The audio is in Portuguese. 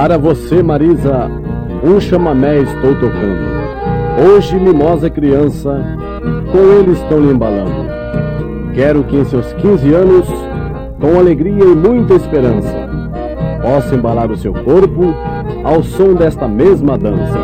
Para você, Marisa, um chamamé estou tocando. Hoje, mimosa criança, com ele estão lhe embalando. Quero que em seus 15 anos, com alegria e muita esperança, possa embalar o seu corpo ao som desta mesma dança.